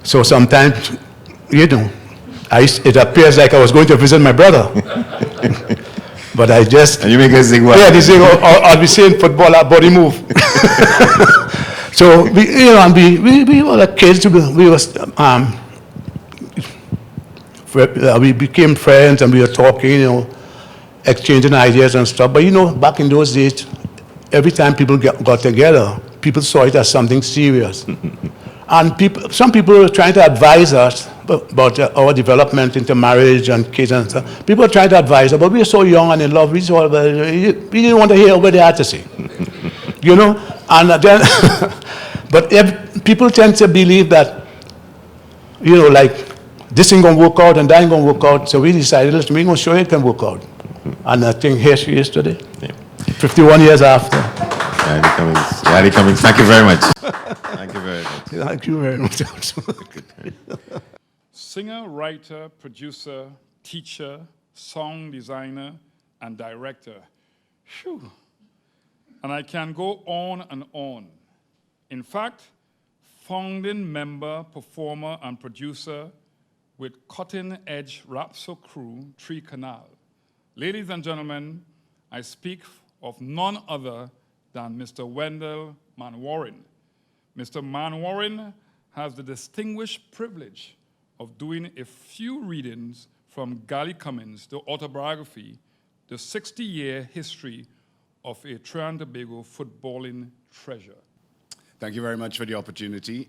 So sometimes, it appears like I was going to visit my brother. But I just... And you make us sing what? Yeah, they sing, I'll be saying football, our body move. So, we were like kids, we became friends, and we were talking, exchanging ideas and stuff. But back in those days, every time people got together, people saw it as something serious. And some people were trying to advise us about our development into marriage and kids and stuff. People were trying to advise us, but we were so young and in love, we didn't want to hear what they had to say. And then, but people tend to believe that, like, this ain't going to work out and that ain't going to work out. So we decided, listen, we're going to show you it can work out. And I think here she is today, 51 years after. Yadi Cummings, thank you very much. Thank you very much. Thank you very much. Singer, writer, producer, teacher, song designer, and director. Phew. And I can go on and on. In fact, founding member, performer, and producer with cutting-edge Rapso crew, Tree Canal. Ladies and gentlemen, I speak of none other than Mr. Wendell Manwaring. Mr. Manwaring has the distinguished privilege of doing a few readings from Gally Cummings, The Autobiography, the 60-year history of a Trinidad and Tobago footballing treasure. Thank you very much for the opportunity.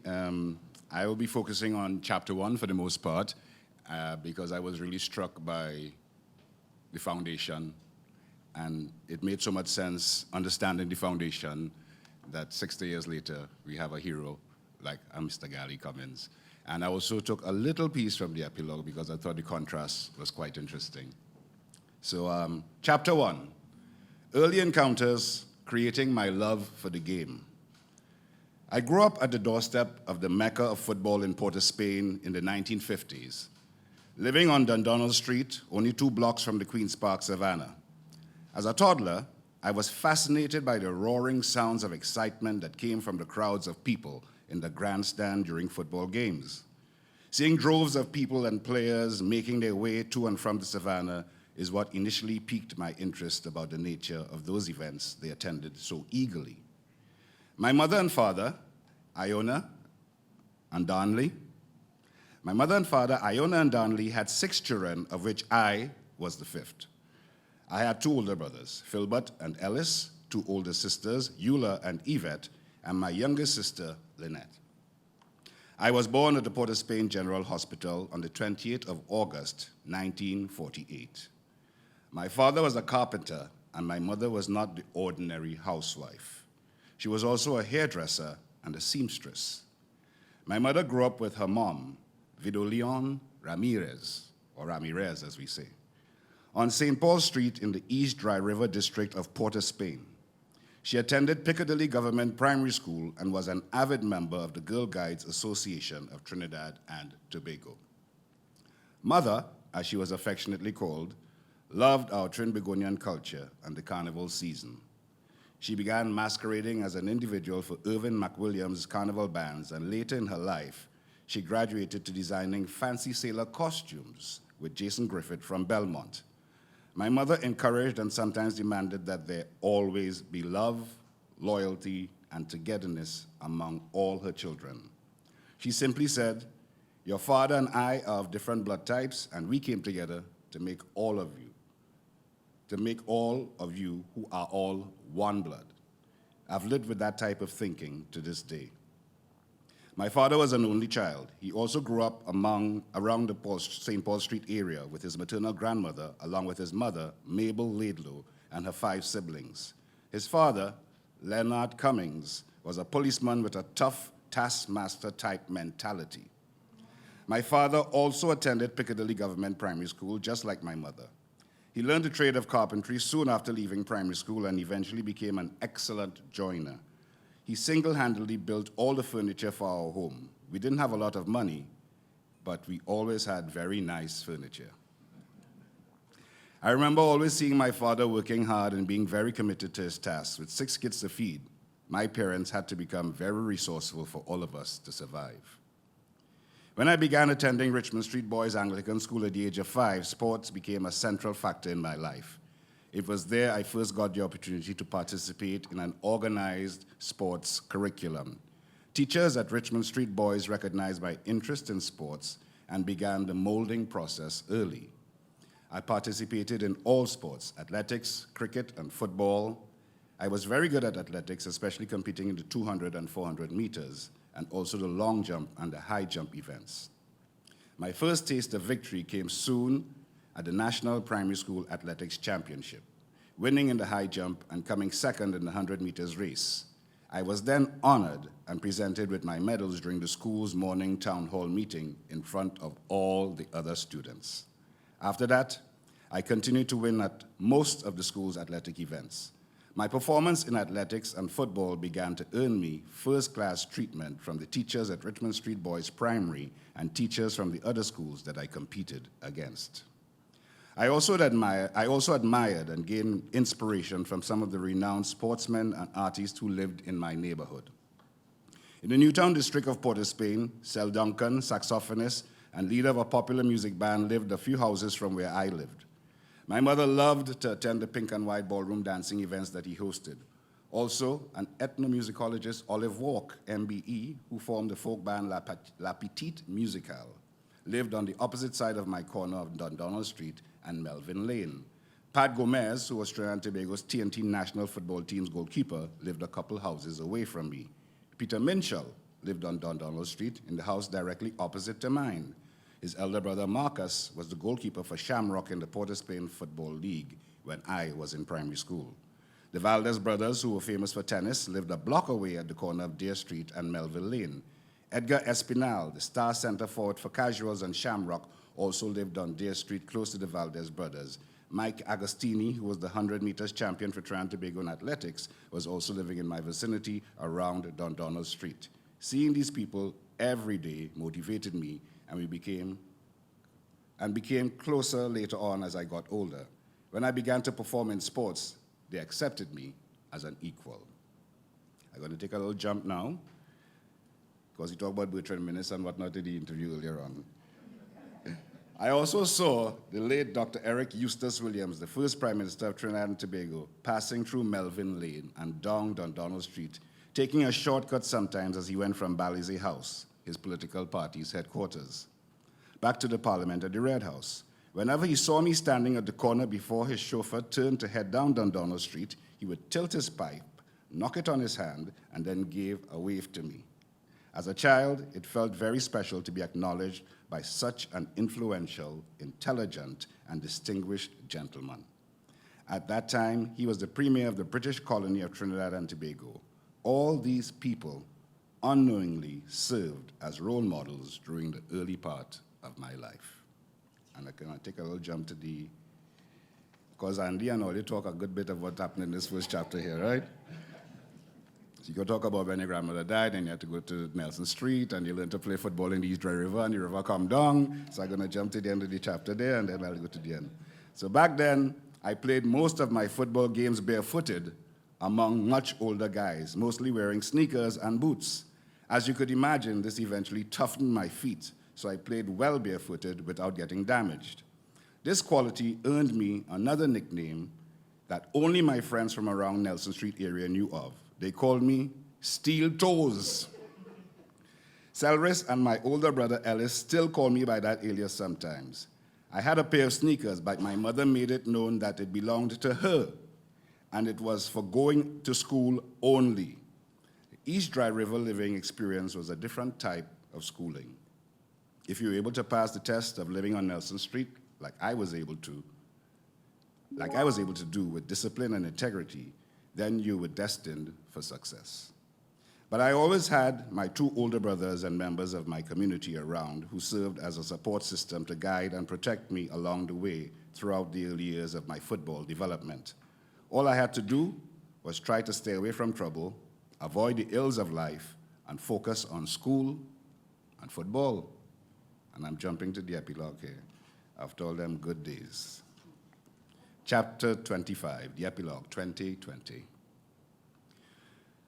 I will be focusing on chapter 1 for the most part, because I was really struck by the foundation, and it made so much sense understanding the foundation that 60 years later we have a hero like Mr. Gally Cummings. And I also took a little piece from the epilogue because I thought the contrast was quite interesting. So chapter 1, early encounters creating my love for the game. I grew up at the doorstep of the Mecca of football in Port of Spain in the 1950s, living on Dundonald Street, only 2 blocks from the Queen's Park Savannah. As a toddler, I was fascinated by the roaring sounds of excitement that came from the crowds of people in the grandstand during football games. Seeing droves of people and players making their way to and from the savannah is what initially piqued my interest about the nature of those events they attended so eagerly. My mother and father, Iona and Darnley, had 6 children, of which I was the 5th. I had 2 older brothers, Philbert and Ellis, 2 older sisters, Eula and Yvette, and my youngest sister, Lynette. I was born at the Port of Spain General Hospital on the 28th of August, 1948. My father was a carpenter, and my mother was not the ordinary housewife. She was also a hairdresser and a seamstress. My mother grew up with her mom, Vido Ramirez, or Ramirez as we say, on St. Paul Street in the East Dry River district of Port of Spain. She attended Piccadilly Government Primary School and was an avid member of the Girl Guides Association of Trinidad and Tobago. Mother, as she was affectionately called, loved our Trinbagonian culture and the carnival season. She began masquerading as an individual for Irvin McWilliams' carnival bands, and later in her life, she graduated to designing fancy sailor costumes with Jason Griffith from Belmont. My mother encouraged and sometimes demanded that there always be love, loyalty, and togetherness among all her children. She simply said, "Your father and I are of different blood types, and we came together to make all of you who are all one blood." I've lived with that type of thinking to this day. My father was an only child. He also grew up around the St. Paul Street area with his maternal grandmother, along with his mother, Mabel Laidlow, and her 5 siblings. His father, Leonard Cummings, was a policeman with a tough taskmaster-type mentality. My father also attended Piccadilly Government Primary School, just like my mother. He learned the trade of carpentry soon after leaving primary school and eventually became an excellent joiner. He single-handedly built all the furniture for our home. We didn't have a lot of money, but we always had very nice furniture. I remember always seeing my father working hard and being very committed to his tasks. With 6 kids to feed, my parents had to become very resourceful for all of us to survive. When I began attending Richmond Street Boys Anglican School at the age of 5, sports became a central factor in my life. It was there I first got the opportunity to participate in an organized sports curriculum. Teachers at Richmond Street Boys recognized my interest in sports and began the molding process early. I participated in all sports, athletics, cricket, and football. I was very good at athletics, especially competing in the 200 and 400 meters, and also the long jump and the high jump events. My first taste of victory came soon at the National Primary School Athletics Championship, winning in the high jump and coming second in the 100 meters race. I was then honored and presented with my medals during the school's morning town hall meeting in front of all the other students. After that, I continued to win at most of the school's athletic events. My performance in athletics and football began to earn me first-class treatment from the teachers at Richmond Street Boys Primary and teachers from the other schools that I competed against. I also admired and gained inspiration from some of the renowned sportsmen and artists who lived in my neighborhood. In the Newtown district of Port of Spain, Sel Duncan, saxophonist and leader of a popular music band, lived a few houses from where I lived. My mother loved to attend the pink and white ballroom dancing events that he hosted. Also, an ethnomusicologist, Olive Walk, MBE, who formed the folk band La Petite Musicale, lived on the opposite side of my corner of Dundonald Street and Melvin Lane. Pat Gomez, who was Trinidad and Tobago's TNT national football team's goalkeeper, lived a couple houses away from me. Peter Minchell lived on Dundonald Street in the house directly opposite to mine. His elder brother Marcus was the goalkeeper for Shamrock in the Port of Spain Football League when I was in primary school. The Valdez brothers, who were famous for tennis, lived a block away at the corner of Deer Street and Melville Lane. Edgar Espinal, the star center forward for Casuals and Shamrock, also lived on Deer Street close to the Valdez brothers. Mike Agostini, who was the 100 meters champion for Trinidad and Tobago in athletics, was also living in my vicinity around Dundonald Street. Seeing these people every day motivated me, and became closer later on as I got older. When I began to perform in sports, they accepted me as an equal. I'm going to take a little jump now. because he talked about Bertrand Minnis and whatnot in the interview earlier on. I also saw the late Dr. Eric Eustace Williams, the first Prime Minister of Trinidad and Tobago, passing through Melvin Lane and down Dundonald Street, taking a shortcut sometimes as he went from Balize House, his political party's headquarters, back to the Parliament at the Red House. Whenever he saw me standing at the corner before his chauffeur turned to head down Dundonald Street, he would tilt his pipe, knock it on his hand, and then give a wave to me. As a child, it felt very special to be acknowledged by such an influential, intelligent, and distinguished gentleman. At that time, he was the premier of the British colony of Trinidad and Tobago. All these people unknowingly served as role models during the early part of my life. And I can take a little jump to because Andy and Ollie talk a good bit of what happened in this first chapter here, right? So you can talk about when your grandmother died and you had to go to Nelson Street and you learned to play football in the East Dry River and the river come down. So I'm going to jump to the end of the chapter there and then I'll go to the end. So back then, I played most of my football games barefooted among much older guys, mostly wearing sneakers and boots. As you could imagine, this eventually toughened my feet, so I played well barefooted without getting damaged. This quality earned me another nickname that only my friends from around Nelson Street area knew of. They called me Steel Toes. Selris and my older brother Ellis still call me by that alias sometimes. I had a pair of sneakers, but my mother made it known that it belonged to her, and it was for going to school only. The East Dry River living experience was a different type of schooling. If you were able to pass the test of living on Nelson Street, like I was able to do with discipline and integrity, then you were destined for success. But I always had my two older brothers and members of my community around who served as a support system to guide and protect me along the way throughout the early years of my football development. All I had to do was try to stay away from trouble, avoid the ills of life, and focus on school and football. And I'm jumping to the epilogue here, after all them good days. Chapter 25, the epilogue, 2020.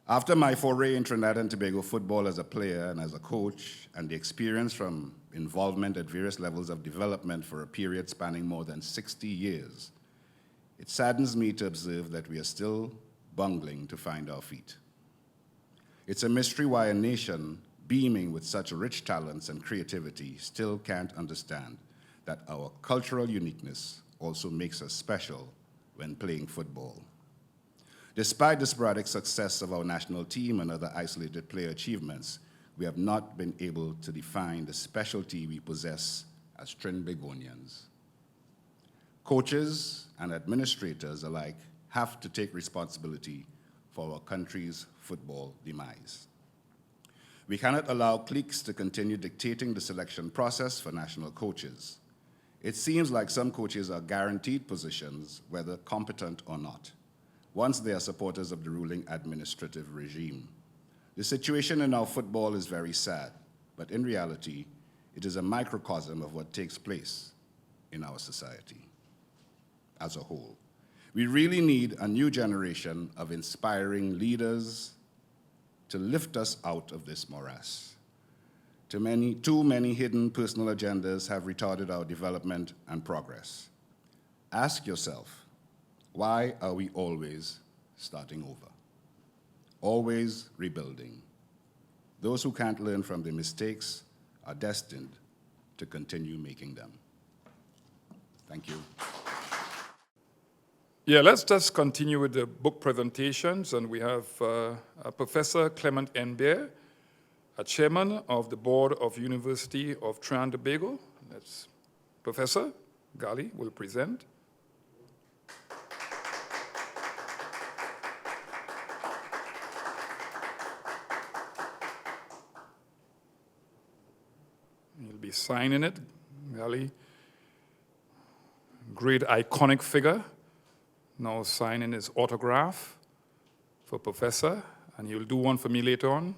After my foray in Trinidad and Tobago football as a player and as a coach, and the experience from involvement at various levels of development for a period spanning more than 60 years, it saddens me to observe that we are still bungling to find our feet. It's a mystery why a nation beaming with such rich talents and creativity still can't understand that our cultural uniqueness also makes us special when playing football. Despite the sporadic success of our national team and other isolated player achievements, we have not been able to define the specialty we possess as Trinbagonians. Coaches and administrators alike have to take responsibility for our country's football demise. We cannot allow cliques to continue dictating the selection process for national coaches. It seems like some coaches are guaranteed positions, whether competent or not, once they are supporters of the ruling administrative regime. The situation in our football is very sad, but in reality, it is a microcosm of what takes place in our society as a whole. We really need a new generation of inspiring leaders to lift us out of this morass. Too many hidden personal agendas have retarded our development and progress. Ask yourself, why are we always starting over? Always rebuilding. Those who can't learn from their mistakes are destined to continue making them. Thank you. Yeah, let's just continue with the book presentations. And we have Professor Clement Enbier, a chairman of the board of University of Trinidad and Tobago. That's Professor Gali will present. He'll be signing it, Gali. Great iconic figure. Now signing his autograph for Professor, and he'll do one for me later on.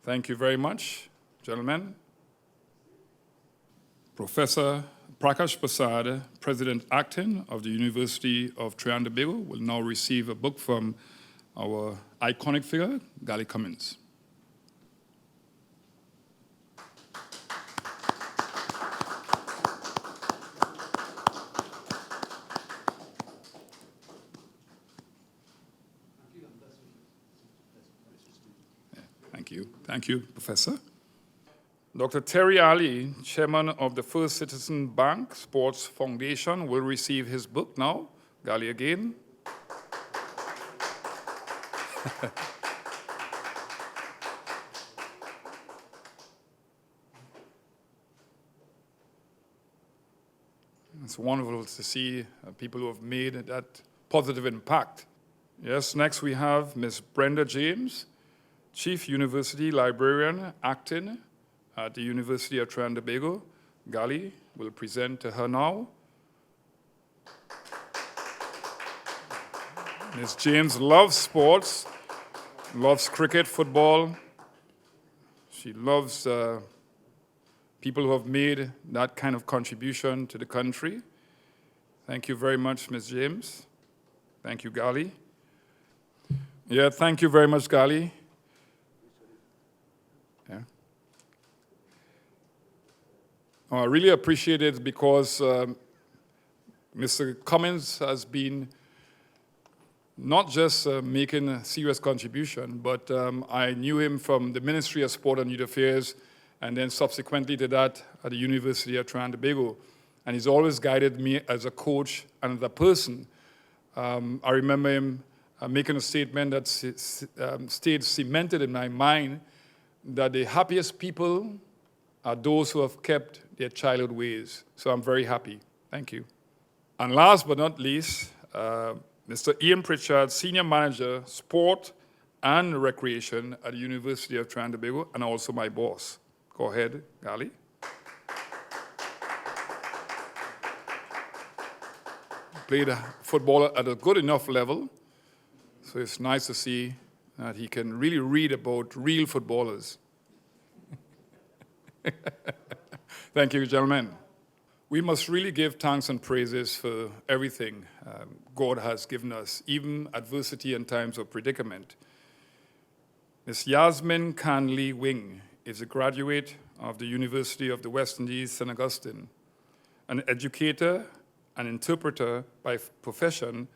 Thank you very much, gentlemen. Professor Prakash Prasad, President Acting of the University of Trinidad and Tobago, will now receive a book from our iconic figure, Gally Cummings. Thank you. Thank you, Professor. Dr. Terry Ali, chairman of the First Citizen Bank Sports Foundation, will receive his book now. Gally again. It's wonderful to see people who have made that positive impact. Yes, next we have Ms. Brenda James, Chief University Librarian, acting at the University of Trinidad and Tobago. Gally will present to her now. Ms. James loves sports, loves cricket, football. She loves people who have made that kind of contribution to the country. Thank you very much, Ms. James. Thank you, Gally. Yeah, thank you very much, Gally. Yeah. I really appreciate it because Mr. Cummings has been not just making a serious contribution, but I knew him from the Ministry of Sport and Youth Affairs, and then subsequently to that at the University of Trinidad and Tobago. And he's always guided me as a coach and as a person. I remember him making a statement that stayed cemented in my mind, that the happiest people are those who have kept their childhood ways. So I'm very happy. Thank you. And last but not least, Mr. Ian Pritchard, Senior Manager, Sport and Recreation at the University of Trinidad and Tobago, and also my boss. Go ahead, Gally. Played football at a good enough level, so it's nice to see that he can really read about real footballers. Thank you, gentlemen. We must really give thanks and praises for everything God has given us, even adversity and times of predicament. Ms. Yasmin Canley Wing is a graduate of the University of the West Indies, St. Augustine, an educator and interpreter by profession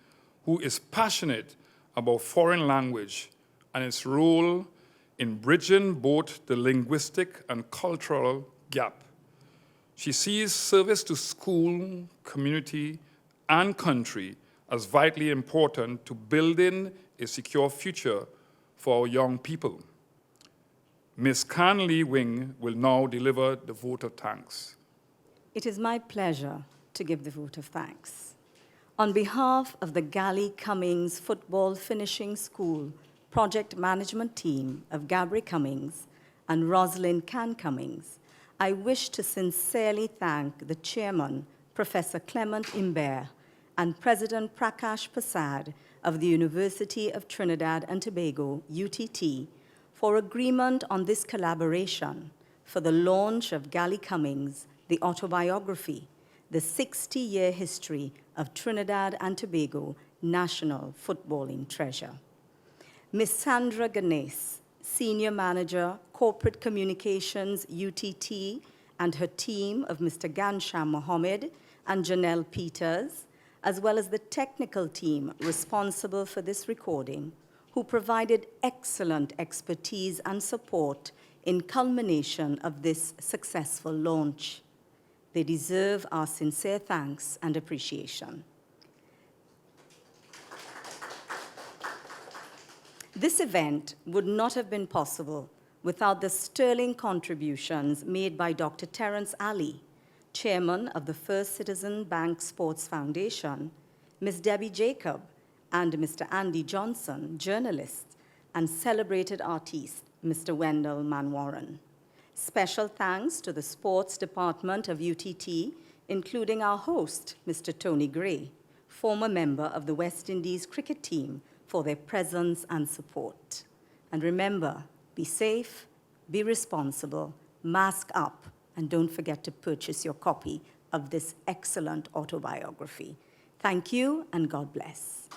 who is passionate about foreign language and its role in bridging both the linguistic and cultural gap. She sees service to school, community, and country as vitally important to building a secure future for our young people. Ms. Canley Wing will now deliver the vote of thanks. It is my pleasure to give the vote of thanks. On behalf of the Gally Cummings Football Finishing School project management team of Gabby Cummings and Rosalind Can Cummings, I wish to sincerely thank the chairman, Professor Clement Imbert, and President Prakash Prasad of the University of Trinidad and Tobago, UTT, for agreement on this collaboration for the launch of Gally Cummings, The Autobiography, the 60-year history of Trinidad and Tobago national footballing treasure. Ms. Sandra Ganes, Senior Manager, Corporate Communications, UTT, and her team of Mr. Gansham Mohammed and Janelle Peters, as well as the technical team responsible for this recording, who provided excellent expertise and support in culmination of this successful launch. They deserve our sincere thanks and appreciation. This event would not have been possible without the sterling contributions made by Dr. Terence Ali, Chairman of the First Citizen Bank Sports Foundation, Ms. Debbie Jacob, and Mr. Andy Johnson, journalist, and celebrated artist, Mr. Wendell Manwaran. Special thanks to the Sports Department of UTT, including our host, Mr. Tony Gray, former member of the West Indies cricket team, for their presence and support. And remember, be safe, be responsible, mask up, and don't forget to purchase your copy of this excellent autobiography. Thank you, and God bless.